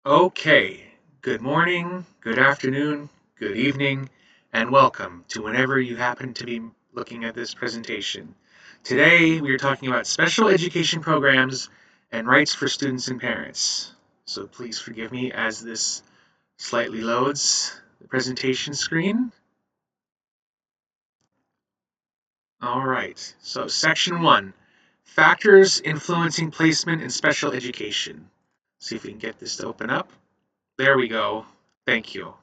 Okay, good morning, good afternoon, good evening, and welcome to whenever you happen to be looking at this presentation. Today, we are talking about special education programs and rights for students and parents. So please forgive me as this slightly loads the presentation screen. All right, so section 1, factors influencing placement in special education. See if we can get this to open up. There we go. Thank you.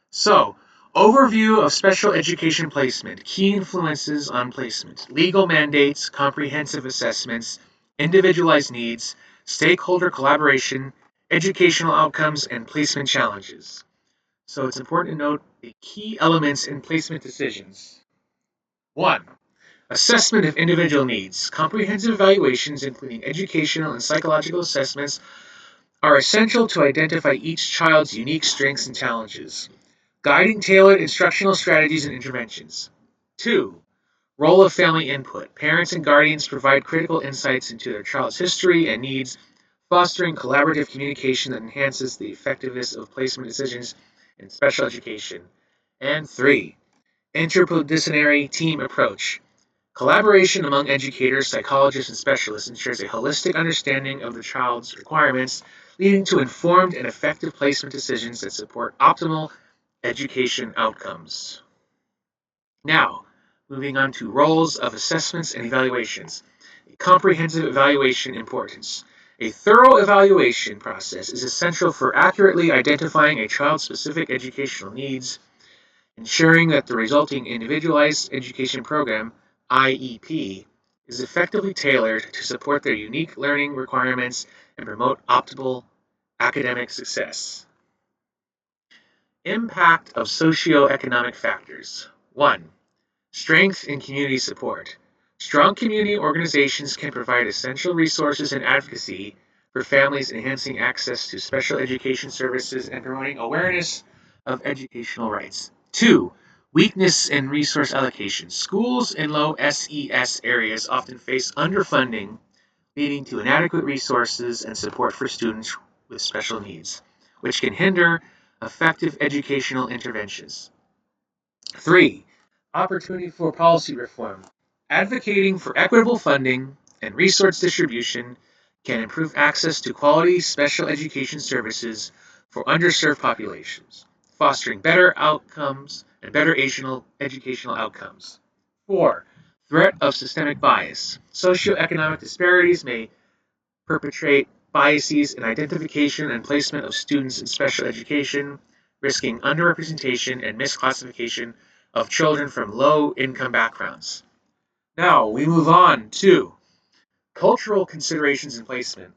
So, overview of special education placement, key influences on placement, legal mandates, comprehensive assessments, individualized needs, stakeholder collaboration, educational outcomes, and placement challenges. So it's important to note the key elements in placement decisions. 1. Assessment of individual needs. Comprehensive evaluations, including educational and psychological assessments, are essential to identify each child's unique strengths and challenges, guiding tailored instructional strategies and interventions. 2. Role of family input. Parents and guardians provide critical insights into their child's history and needs, fostering collaborative communication that enhances the effectiveness of placement decisions in special education. And 3. Interdisciplinary team approach. Collaboration among educators, psychologists, and specialists ensures a holistic understanding of the child's requirements, leading to informed and effective placement decisions that support optimal education outcomes. Now, moving on to roles of assessments and evaluations. A comprehensive evaluation importance. A thorough evaluation process is essential for accurately identifying a child's specific educational needs, ensuring that the resulting individualized education program, IEP, is effectively tailored to support their unique learning requirements and promote optimal academic success. Impact of socioeconomic factors. 1. Strength in community support. Strong community organizations can provide essential resources and advocacy for families, enhancing access to special education services and promoting awareness of educational rights. 2. Weakness in resource allocation. Schools in low SES areas often face underfunding, leading to inadequate resources and support for students with special needs, which can hinder effective educational interventions. 3. Opportunity for policy reform. Advocating for equitable funding and resource distribution can improve access to quality special education services for underserved populations, fostering better outcomes and better educational outcomes. 4. Threat of systemic bias. Socioeconomic disparities may perpetrate biases in identification and placement of students in special education, risking underrepresentation and misclassification of children from low income backgrounds. Now we move on to cultural considerations and placement.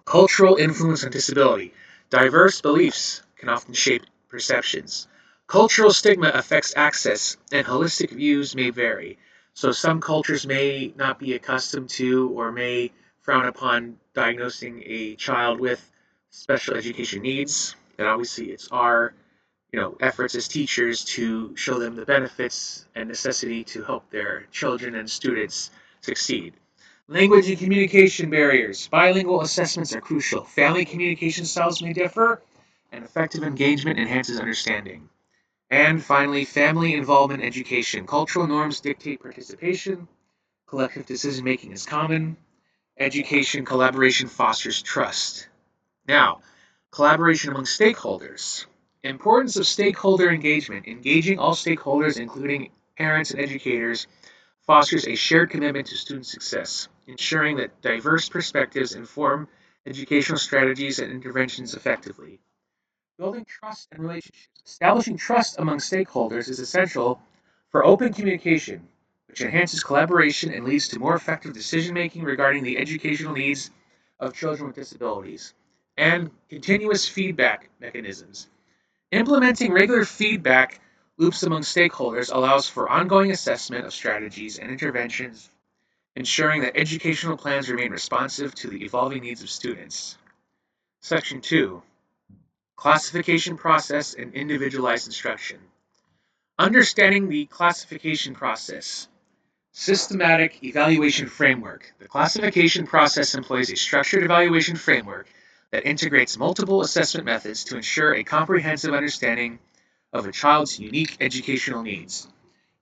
Cultural influence on disability. Diverse beliefs can often shape perceptions. Cultural stigma affects access, and holistic views may vary. So, some cultures may not be accustomed to or may frown upon diagnosing a child with special education needs. And obviously, it's our efforts as teachers to show them the benefits and necessity to help their children and students succeed. Language and communication barriers. Bilingual assessments are crucial. Family communication styles may differ, and effective engagement enhances understanding. And finally, family involvement education. Cultural norms dictate participation. Collective decision making is common. Education collaboration fosters trust. Now, collaboration among stakeholders. Importance of stakeholder engagement. Engaging all stakeholders, including parents and educators, fosters a shared commitment to student success, ensuring that diverse perspectives inform educational strategies and interventions effectively. Building trust and relationships. Establishing trust among stakeholders is essential for open communication, which enhances collaboration and leads to more effective decision making regarding the educational needs of children with disabilities. And continuous feedback mechanisms. Implementing regular feedback loops among stakeholders allows for ongoing assessment of strategies and interventions, ensuring that educational plans remain responsive to the evolving needs of students. Section 2. Classification process and individualized instruction. Understanding the classification process. Systematic evaluation framework. The classification process employs a structured evaluation framework that integrates multiple assessment methods to ensure a comprehensive understanding of a child's unique educational needs,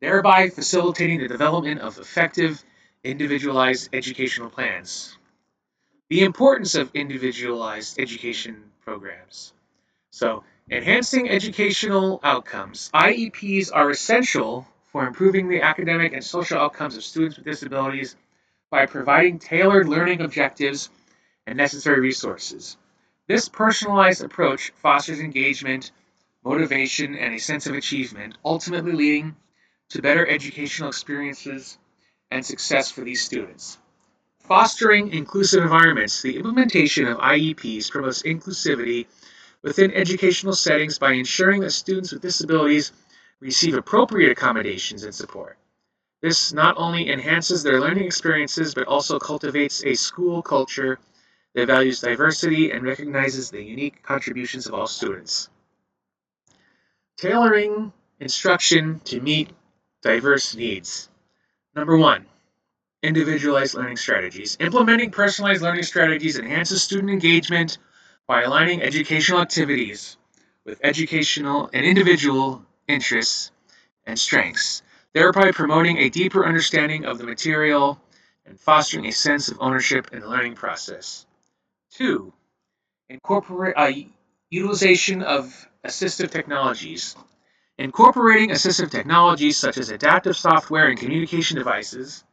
thereby facilitating the development of effective, individualized educational plans. The importance of individualized education programs. So, enhancing educational outcomes. IEPs are essential for improving the academic and social outcomes of students with disabilities by providing tailored learning objectives and necessary resources. This personalized approach fosters engagement, motivation, and a sense of achievement, ultimately leading to better educational experiences and success for these students. Fostering inclusive environments. The implementation of IEPs promotes inclusivity within educational settings by ensuring that students with disabilities receive appropriate accommodations and support. This not only enhances their learning experiences, but also cultivates a school culture that values diversity and recognizes the unique contributions of all students. Tailoring instruction to meet diverse needs. Number one, individualized learning strategies. Implementing personalized learning strategies enhances student engagement by aligning educational activities with educational and individual interests and strengths, thereby promoting a deeper understanding of the material and fostering a sense of ownership in the learning process. Two, incorporate utilization of assistive technologies. Incorporating assistive technologies such as adaptive software and communication devices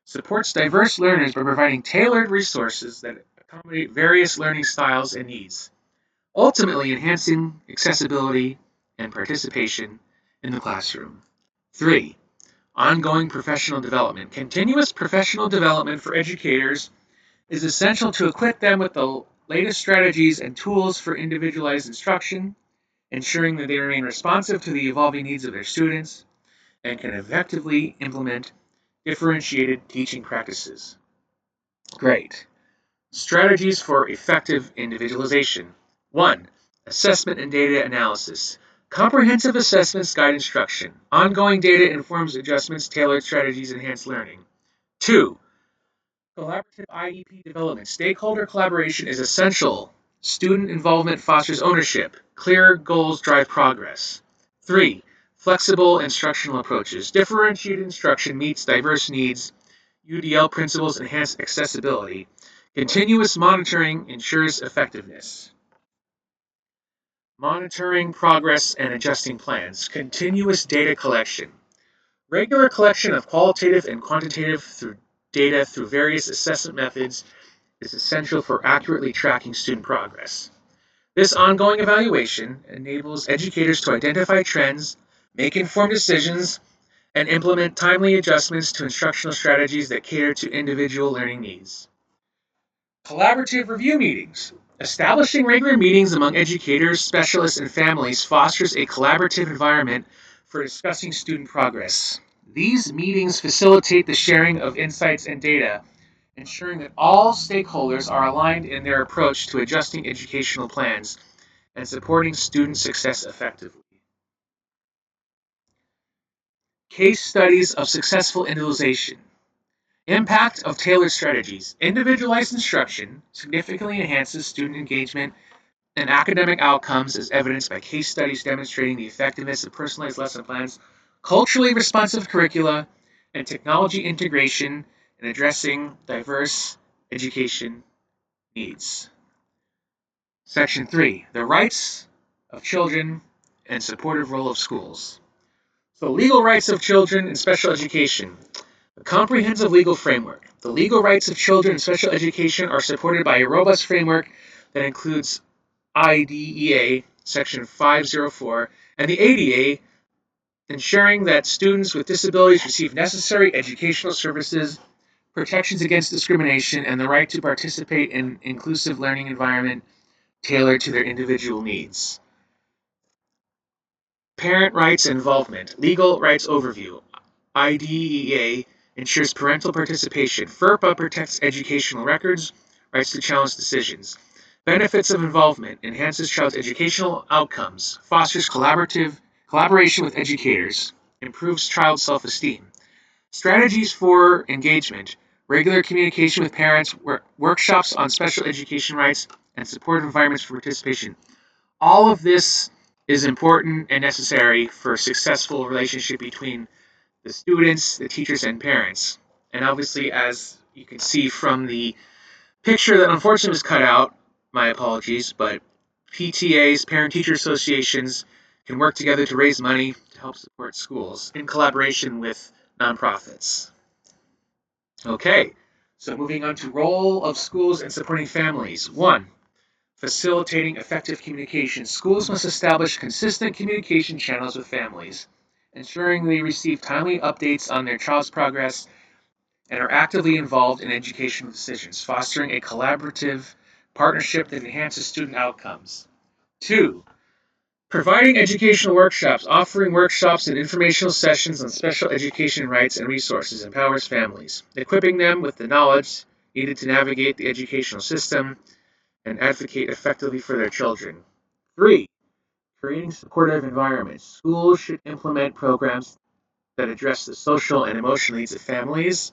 supports diverse learners by providing tailored resources that accommodate various learning styles and needs, ultimately enhancing accessibility and participation in the classroom. 3. Ongoing professional development. Continuous professional development for educators is essential to equip them with the latest strategies and tools for individualized instruction, ensuring that they remain responsive to the evolving needs of their students and can effectively implement differentiated teaching practices. Great. Strategies for effective individualization. 1. Assessment and data analysis. Comprehensive assessments guide instruction. Ongoing data informs adjustments, tailored strategies enhance learning. 2. Collaborative IEP development. Stakeholder collaboration is essential. Student involvement fosters ownership. Clear goals drive progress. 3. Flexible instructional approaches. Differentiated instruction meets diverse needs. UDL principles enhance accessibility. Continuous monitoring ensures effectiveness. Monitoring progress and adjusting plans. Continuous data collection. Regular collection of qualitative and quantitative data through various assessment methods is essential for accurately tracking student progress. This ongoing evaluation enables educators to identify trends, make informed decisions, and implement timely adjustments to instructional strategies that cater to individual learning needs. Collaborative review meetings. Establishing regular meetings among educators, specialists, and families fosters a collaborative environment for discussing student progress. These meetings facilitate the sharing of insights and data, ensuring that all stakeholders are aligned in their approach to adjusting educational plans and supporting student success effectively. Case studies of successful individualization. Impact of tailored strategies. Individualized instruction significantly enhances student engagement and academic outcomes as evidenced by case studies demonstrating the effectiveness of personalized lesson plans, culturally responsive curricula, and technology integration in addressing diverse education needs. Section 3. The rights of children and supportive role of schools. So, legal rights of children in special education. A comprehensive legal framework. The legal rights of children in special education are supported by a robust framework that includes IDEA, Section 504, and the ADA, ensuring that students with disabilities receive necessary educational services, protections against discrimination, and the right to participate in an inclusive learning environment tailored to their individual needs. Parent rights and involvement. Legal rights overview. IDEA ensures parental participation. FERPA protects educational records, rights to challenge decisions. Benefits of involvement. Enhances child's educational outcomes. Fosters collaboration with educators. Improves child self-esteem. Strategies for engagement. Regular communication with parents. Workshops on special education rights. and supportive environments for participation. All of this is important and necessary for a successful relationship between the students, the teachers, and parents. And obviously, as you can see from the picture that unfortunately was cut out, my apologies, but PTAs, parent-teacher associations, can work together to raise money to help support schools in collaboration with nonprofits. Okay, so moving on to role of schools in supporting families. 1. Facilitating effective communication. Schools must establish consistent communication channels with families, ensuring they receive timely updates on their child's progress and are actively involved in educational decisions, fostering a collaborative partnership that enhances student outcomes. 2. Providing educational workshops. Offering workshops and informational sessions on special education rights and resources empowers families, equipping them with the knowledge needed to navigate the educational system and advocate effectively for their children. 3. Creating supportive environments. Schools should implement programs that address the social and emotional needs of families,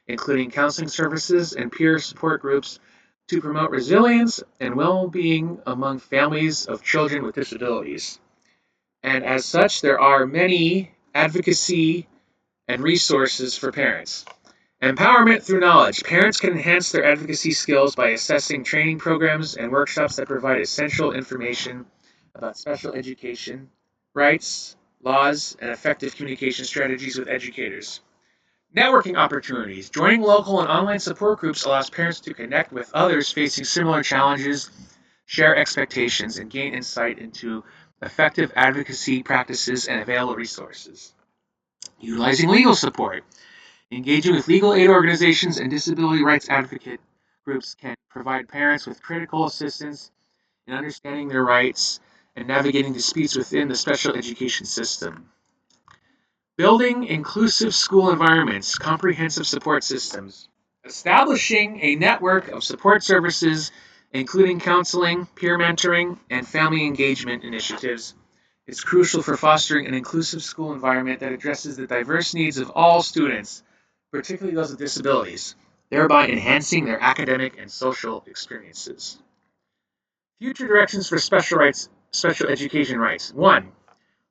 including counseling services and peer support groups to promote resilience and well-being among families of children with disabilities. And as such, there are many advocacy and resources for parents. Empowerment through knowledge. Parents can enhance their advocacy skills by assessing training programs and workshops that provide essential information about special education, rights, laws, and effective communication strategies with educators. Networking opportunities. Joining local and online support groups allows parents to connect with others facing similar challenges, share expectations, and gain insight into effective advocacy practices and available resources. Utilizing legal support. Engaging with legal aid organizations and disability rights advocate groups can provide parents with critical assistance in understanding their rights and navigating disputes within the special education system. Building inclusive school environments, comprehensive support systems. Establishing a network of support services, including counseling, peer mentoring, and family engagement initiatives, is crucial for fostering an inclusive school environment that addresses the diverse needs of all students, particularly those with disabilities, thereby enhancing their academic and social experiences. Future directions for special education rights. 1.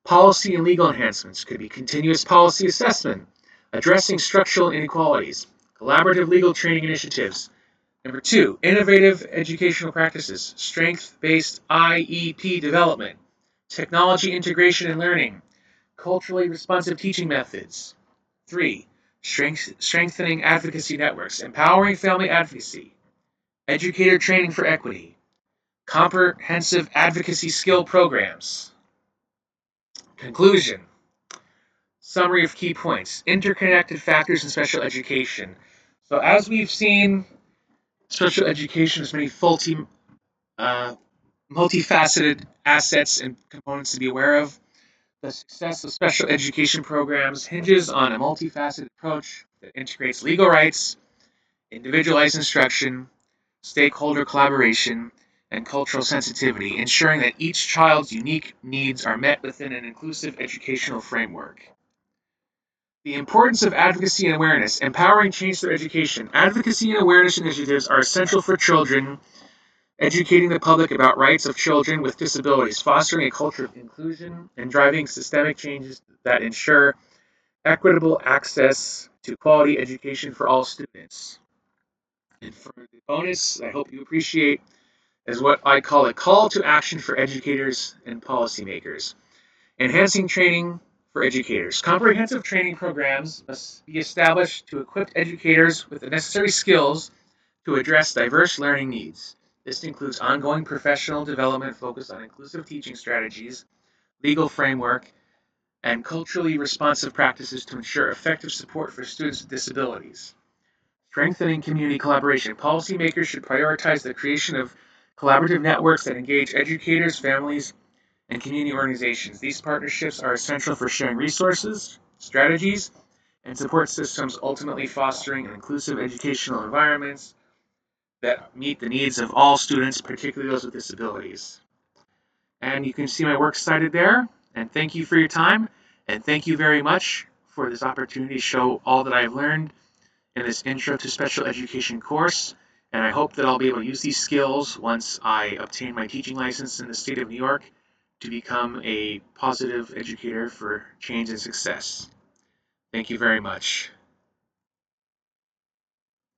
Policy and legal enhancements could be continuous policy assessment, addressing structural inequalities, collaborative legal training initiatives. Number 2, innovative educational practices, strength-based IEP development, technology integration and learning, culturally responsive teaching methods. 3. Strengthening advocacy networks, empowering family advocacy, educator training for equity, comprehensive advocacy skill programs. Conclusion. Summary of key points. Interconnected factors in special education. So as we've seen, special education has many multifaceted assets and components to be aware of. The success of special education programs hinges on a multifaceted approach that integrates legal rights, individualized instruction, stakeholder collaboration, and cultural sensitivity, ensuring that each child's unique needs are met within an inclusive educational framework. The importance of advocacy and awareness, empowering change through education. Advocacy and awareness initiatives are essential for children, educating the public about rights of children with disabilities, fostering a culture of inclusion, and driving systemic changes that ensure equitable access to quality education for all students. And for the bonus, I hope you appreciate, is what I call a call to action for educators and policymakers. Enhancing training for educators. Comprehensive training programs must be established to equip educators with the necessary skills to address diverse learning needs. This includes ongoing professional development focused on inclusive teaching strategies, legal framework, and culturally responsive practices to ensure effective support for students with disabilities. Strengthening community collaboration. Policymakers should prioritize the creation of collaborative networks that engage educators, families, and community organizations. These partnerships are essential for sharing resources, strategies, and support systems, ultimately fostering inclusive educational environments that meet the needs of all students, particularly those with disabilities. And you can see my works cited there. And thank you for your time. And thank you very much for this opportunity to show all that I've learned in this Intro to Special Education course. And I hope that I'll be able to use these skills once I obtain my teaching license in the state of New York to become a positive educator for change and success. Thank you very much.